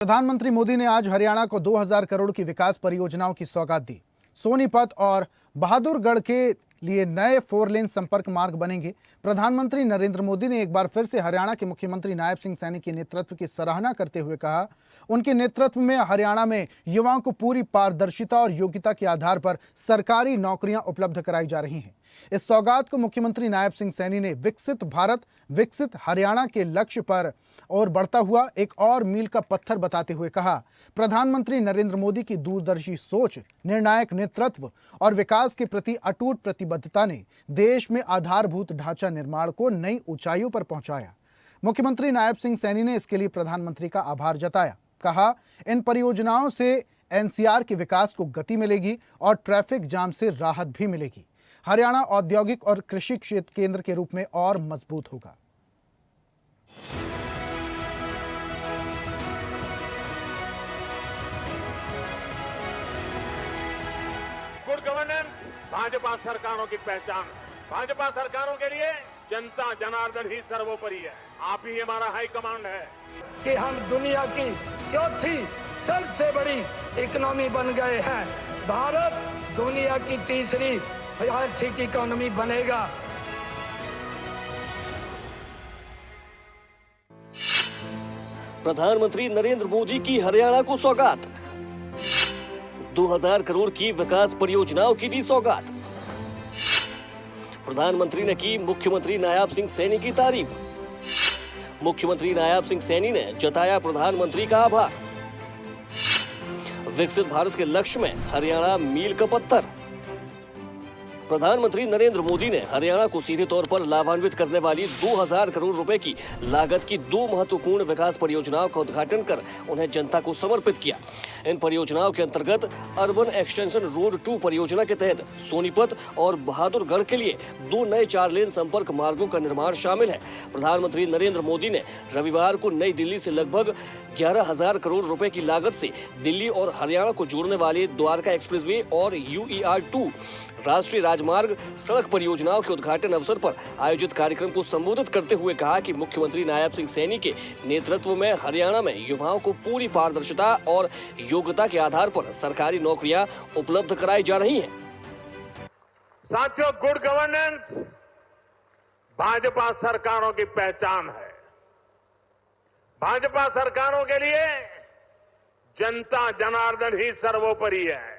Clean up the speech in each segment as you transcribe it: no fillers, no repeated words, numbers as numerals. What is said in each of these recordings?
प्रधानमंत्री मोदी ने आज हरियाणा को 2000 करोड़ की विकास परियोजनाओं की सौगात दी। सोनीपत और बहादुरगढ़ के लिए नए 4 लेन संपर्क मार्ग बनेंगे। प्रधानमंत्री नरेंद्र मोदी ने एक बार फिर से हरियाणा के मुख्यमंत्री नायब सिंह सैनी के नेतृत्व की सराहना करते हुए कहा, उनके नेतृत्व में हरियाणा में युवाओं को पूरी पारदर्शिता और योग्यता के आधार पर सरकारी नौकरियां उपलब्ध कराई जा रही हैं। इस सौगात को मुख्यमंत्री नायब सिंह सैनी ने विकसित भारत विकसित हरियाणा के लक्ष्य पर और बढ़ता हुआ एक और मील का पत्थर बताते हुए कहा, प्रधानमंत्री नरेंद्र मोदी की दूरदर्शी सोच, निर्णायक नेतृत्व और विकास के प्रति अटूट प्रतिबद्धता ने देश में आधारभूत ढांचा निर्माण को नई ऊंचाइयों पर पहुंचाया। मुख्यमंत्री नायब सिंह सैनी ने इसके लिए प्रधानमंत्री का आभार जताया। कहा, इन परियोजनाओं से एनसीआर के विकास को गति मिलेगी और ट्रैफिक जाम से राहत भी मिलेगी। हरियाणा औद्योगिक और कृषि क्षेत्र केंद्र के रूप में और मजबूत होगा। गुड गवर्नेंस भाजपा सरकारों की पहचान। भाजपा सरकारों के लिए जनता जनार्दन ही सर्वोपरि है। आप ही हमारा हाई कमांड है कि हम दुनिया की चौथी सबसे बड़ी इकोनॉमी बन गए हैं। भारत दुनिया की तीसरी आर्थिक इकोनॉमी बनेगा। प्रधानमंत्री नरेंद्र मोदी की हरियाणा को सौगात। 2000 करोड़ की विकास परियोजनाओं की दी सौगात। प्रधानमंत्री ने की मुख्यमंत्री नायब सिंह सैनी की तारीफ। मुख्यमंत्री नायब सिंह सैनी ने जताया प्रधानमंत्री का आभार। विकसित भारत के लक्ष्य में हरियाणा मील का पत्थर। प्रधानमंत्री नरेंद्र मोदी ने हरियाणा को सीधे तौर पर लाभान्वित करने वाली 2000 करोड़ रुपए की लागत की 2 महत्वपूर्ण विकास परियोजनाओं का उद्घाटन कर उन्हें जनता को समर्पित किया। इन परियोजनाओं के अंतर्गत अर्बन एक्सटेंशन रोड 2 परियोजना के तहत सोनीपत और बहादुरगढ़ के लिए 2 नए 4 लेन संपर्क मार्गों का निर्माण शामिल है। प्रधानमंत्री नरेंद्र मोदी ने रविवार को नई दिल्ली से लगभग 11,000 करोड़ रुपए की लागत से दिल्ली और हरियाणा को जोड़ने वाले द्वारका एक्सप्रेसवे और UER 2 राष्ट्रीय राजमार्ग सड़क परियोजनाओं के उद्घाटन अवसर पर आयोजित कार्यक्रम को संबोधित करते हुए कहा कि मुख्यमंत्री नायब सिंह सैनी के नेतृत्व में हरियाणा में युवाओं को पूरी पारदर्शिता और योग्यता के आधार पर सरकारी नौकरियां उपलब्ध कराई जा रही हैं। साथियों, गुड गवर्नेंस भाजपा सरकारों की पहचान है। भाजपा सरकारों के लिए जनता जनार्दन ही सर्वोपरि है।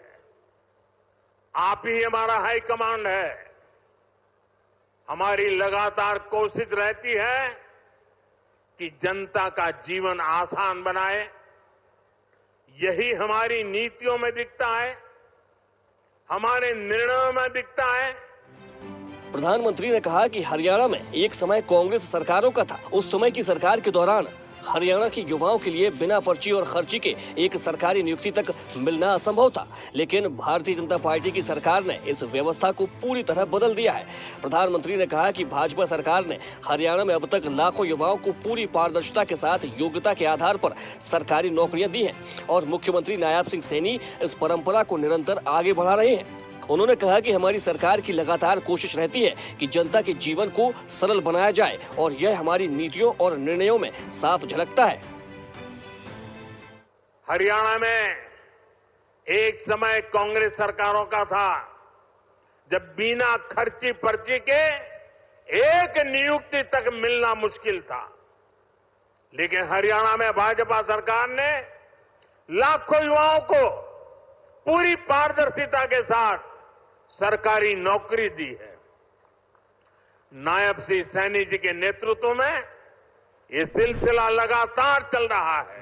आप ही हमारा हाई कमांड है। हमारी लगातार कोशिश रहती है कि जनता का जीवन आसान बनाए। यही हमारी नीतियों में दिखता है, हमारे निर्णयों में दिखता है। प्रधानमंत्री ने कहा कि हरियाणा में एक समय कांग्रेस सरकारों का था। उस समय की सरकार के दौरान हरियाणा के युवाओं के लिए बिना पर्ची और खर्ची के एक सरकारी नियुक्ति तक मिलना असंभव था, लेकिन भारतीय जनता पार्टी की सरकार ने इस व्यवस्था को पूरी तरह बदल दिया है। प्रधानमंत्री ने कहा कि भाजपा सरकार ने हरियाणा में अब तक लाखों युवाओं को पूरी पारदर्शिता के साथ योग्यता के आधार पर सरकारी नौकरियां दी हैं और मुख्यमंत्री नायब सिंह सैनी इस परंपरा को निरंतर आगे बढ़ा रहे हैं। उन्होंने कहा कि हमारी सरकार की लगातार कोशिश रहती है कि जनता के जीवन को सरल बनाया जाए और यह हमारी नीतियों और निर्णयों में साफ झलकता है। हरियाणा में एक समय कांग्रेस सरकारों का था जब बिना खर्ची पर्ची के एक नियुक्ति तक मिलना मुश्किल था, लेकिन हरियाणा में भाजपा सरकार ने लाखों युवाओं को पूरी पारदर्शिता के साथ सरकारी नौकरी दी है। नायब सिंह सैनी जी के नेतृत्व में ये सिलसिला लगातार चल रहा है।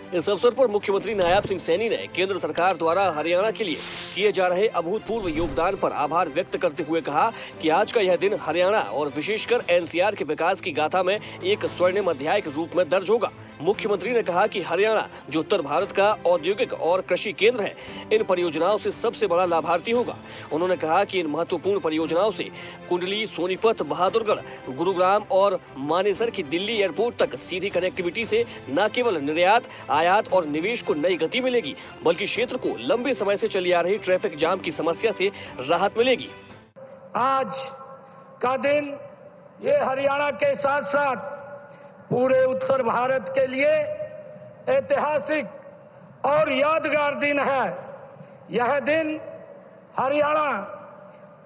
इस अवसर पर मुख्यमंत्री नायब सिंह सैनी ने केंद्र सरकार द्वारा हरियाणा के लिए किए जा रहे अभूतपूर्व योगदान पर आभार व्यक्त करते हुए कहा कि आज का यह दिन हरियाणा और विशेषकर एनसीआर के विकास की गाथा में एक स्वर्णिम अध्याय के रूप में दर्ज होगा। मुख्यमंत्री ने कहा कि हरियाणा जो उत्तर भारत का औद्योगिक और कृषि केंद्र है, इन परियोजनाओं से सबसे बड़ा लाभार्थी होगा। उन्होंने कहा कि इन महत्वपूर्ण परियोजनाओं से कुंडली, सोनीपत, बहादुरगढ़, गुरुग्राम और मानेसर की दिल्ली एयरपोर्ट तक सीधी कनेक्टिविटी से न केवल निर्यात, आयात और निवेश को नई गति मिलेगी, बल्कि क्षेत्र को लंबे समय से चली आ रही ट्रैफिक जाम की समस्या से राहत मिलेगी। आज का दिन ये हरियाणा के साथ साथ पूरे उत्तर भारत के लिए ऐतिहासिक और यादगार दिन है। यह दिन हरियाणा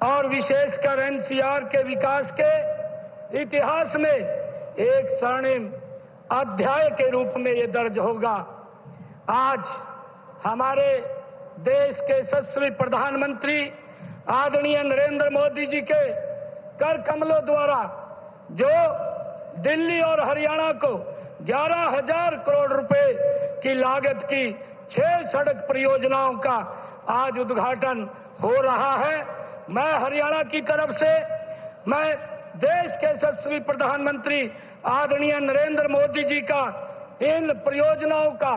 और विशेषकर एनसीआर के विकास के इतिहास में एक स्वर्णिम अध्याय के रूप में ये दर्ज होगा। आज हमारे देश के यशस्वी प्रधानमंत्री आदरणीय नरेंद्र मोदी जी के कर कमलों द्वारा जो दिल्ली और हरियाणा को 11,000 करोड़ रुपए की लागत की 6 सड़क परियोजनाओं का आज उद्घाटन हो रहा है। मैं हरियाणा की तरफ से मैं देश के यशस्वी प्रधानमंत्री आदरणीय नरेंद्र मोदी जी का इन परियोजनाओं का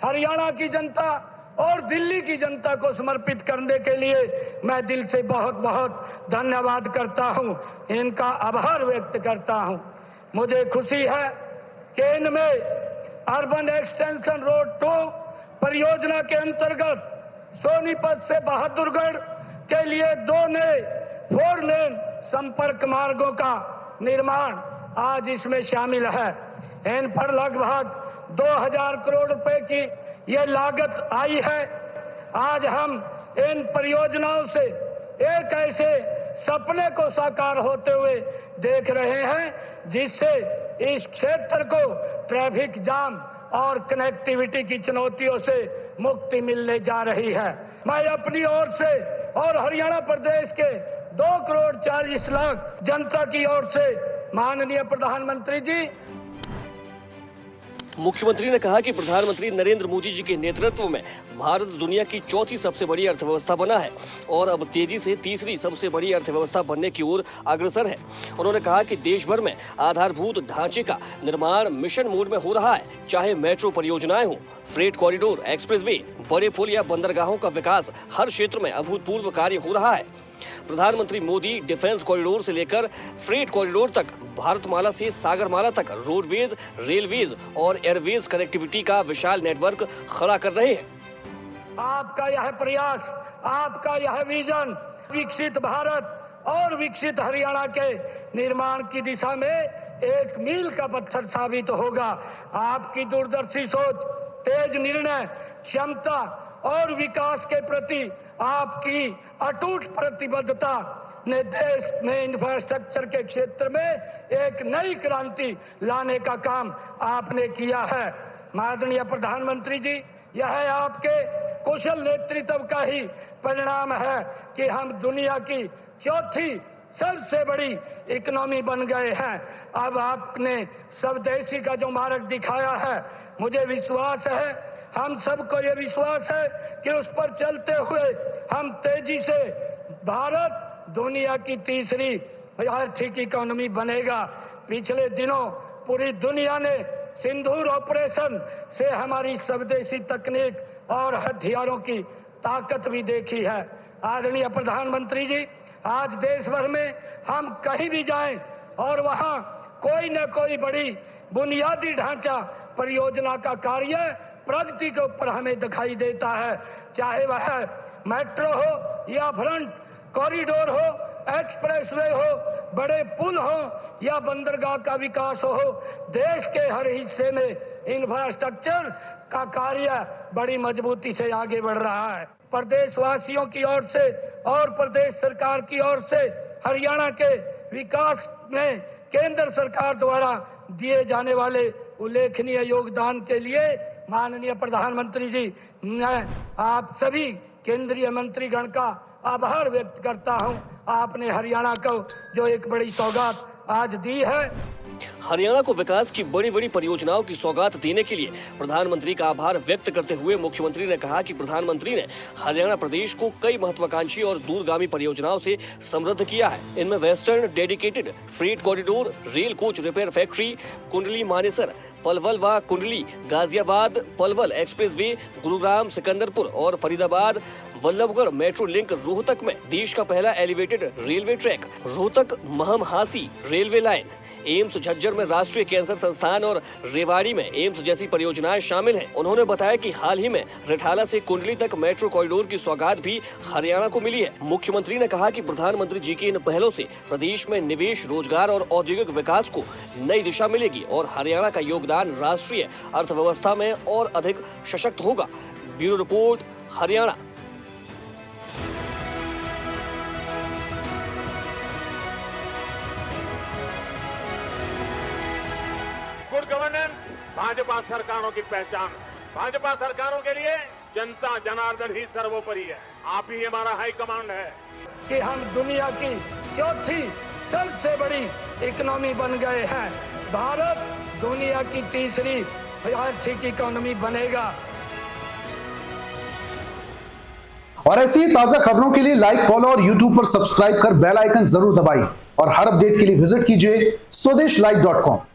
हरियाणा की जनता और दिल्ली की जनता को समर्पित करने के लिए मैं दिल से बहुत बहुत धन्यवाद करता हूं, इनका आभार व्यक्त करता हूं। मुझे खुशी है कि इनमें अर्बन एक्सटेंशन रोड 2 परियोजना के अंतर्गत सोनीपत से बहादुरगढ़ के लिए 2 नए 4 लेन संपर्क मार्गों का निर्माण आज इसमें शामिल है। इन पर लगभग 2,000 करोड़ रुपए की ये लागत आई है। आज हम इन परियोजनाओं से एक ऐसे सपने को साकार होते हुए देख रहे हैं जिससे इस क्षेत्र को ट्रैफिक जाम और कनेक्टिविटी की चुनौतियों से मुक्ति मिलने जा रही है। मैं अपनी ओर से और हरियाणा प्रदेश के 2 करोड़ 40 लाख जनता की ओर से माननीय प्रधानमंत्री जी, मुख्यमंत्री ने कहा कि प्रधानमंत्री नरेंद्र मोदी जी के नेतृत्व में भारत दुनिया की 4थी सबसे बड़ी अर्थव्यवस्था बना है और अब तेजी से 3री सबसे बड़ी अर्थव्यवस्था बनने की ओर अग्रसर है। उन्होंने कहा कि देश भर में आधारभूत ढांचे का निर्माण मिशन मोड में हो रहा है, चाहे मेट्रो परियोजनाएं हो, फ्रेट कॉरिडोर, एक्सप्रेसवे, बड़े पुल या बंदरगाहों का विकास, हर क्षेत्र में अभूतपूर्व कार्य हो रहा है। प्रधानमंत्री मोदी डिफेंस कॉरिडोर से लेकर फ्रेट कॉरिडोर तक, भारतमाला से सागरमाला तक रोडवेज, रेलवेज और एयरवेज कनेक्टिविटी का विशाल नेटवर्क खड़ा कर रहे हैं। आपका यह प्रयास, आपका यह विजन विकसित भारत और विकसित हरियाणा के निर्माण की दिशा में एक मील का पत्थर साबित होगा। आपकी दूरदर्शी सोच, तेज निर्णय क्षमता और विकास के प्रति आपकी अटूट प्रतिबद्धता ने देश में इंफ्रास्ट्रक्चर के क्षेत्र में एक नई क्रांति लाने का काम आपने किया है। माननीय प्रधानमंत्री जी, यह आपके कुशल नेतृत्व का ही परिणाम है कि हम दुनिया की 4थी सबसे बड़ी इकोनॉमी बन गए हैं। अब आपने स्वदेशी का जो मार्ग दिखाया है, मुझे विश्वास है, हम सबको ये विश्वास है कि उस पर चलते हुए हम तेजी से भारत दुनिया की 3री आर्थिक इकोनॉमी बनेगा। पिछले दिनों पूरी दुनिया ने सिंदूर ऑपरेशन से हमारी स्वदेशी तकनीक और हथियारों की ताकत भी देखी है। आदरणीय प्रधानमंत्री जी, आज देश भर में हम कहीं भी जाएं और वहां कोई न कोई बड़ी बुनियादी ढांचा परियोजना का कार्य प्रगति के ऊपर हमें दिखाई देता है, चाहे वह मेट्रो हो या फ्रंट कॉरिडोर हो, एक्सप्रेसवे हो, बड़े पुल हो या बंदरगाह का विकास हो। देश के हर हिस्से में इंफ्रास्ट्रक्चर का कार्य बड़ी मजबूती से आगे बढ़ रहा है। प्रदेशवासियों की ओर से और प्रदेश सरकार की ओर से हरियाणा के विकास में केंद्र सरकार द्वारा दिए जाने वाले उल्लेखनीय योगदान के लिए माननीय प्रधानमंत्री जी, मैं आप सभी केंद्रीय मंत्रीगण का आभार व्यक्त करता हूं। आपने हरियाणा को जो एक बड़ी सौगात आज दी है। हरियाणा को विकास की बड़ी बड़ी परियोजनाओं की सौगात देने के लिए प्रधानमंत्री का आभार व्यक्त करते हुए मुख्यमंत्री ने कहा कि प्रधानमंत्री ने हरियाणा प्रदेश को कई महत्वाकांक्षी और दूरगामी परियोजनाओं से समृद्ध किया है। इनमें western dedicated freight corridor, rail coach repair factory, Kundli Manesar, Palwal व कुंडली गाजियाबाद पलवल एक्सप्रेसवे, गुरुग्राम सिकंदरपुर और फरीदाबाद वल्लभगढ़ मेट्रो लिंक, रोहतक में देश का पहला elevated railway track, Rohtak Meham Hansi railway line, AIIMS Jhajjar में राष्ट्रीय कैंसर संस्थान और रेवाड़ी में एम्स जैसी परियोजनाएं शामिल हैं। उन्होंने बताया कि हाल ही में रिठाला से कुंडली तक मेट्रो कॉरिडोर की सौगात भी हरियाणा को मिली है। मुख्यमंत्री ने कहा कि प्रधानमंत्री जी की इन पहलों से प्रदेश में निवेश, रोजगार और औद्योगिक विकास को नई दिशा मिलेगी और हरियाणा का योगदान राष्ट्रीय अर्थव्यवस्था में और अधिक सशक्त होगा। Bureau report, Haryana. Good governance Bhajpa सरकारों की पहचान। भाजपा सरकारों के लिए जनता जनार्दन ही सर्वोपरि है। आप ही हमारा हाई कमांड है कि हम दुनिया की चौथी सबसे बड़ी इकोनॉमी बन गए हैं। भारत दुनिया की तीसरी आर्थिक इकोनॉमी बनेगा। और ऐसी ही ताजा खबरों के लिए लाइक, फॉलो और यूट्यूब पर सब्सक्राइब कर बेल आइकन जरूर दबाइए और हर अपडेट के लिए विजिट कीजिए स्वदेशलाइव.com।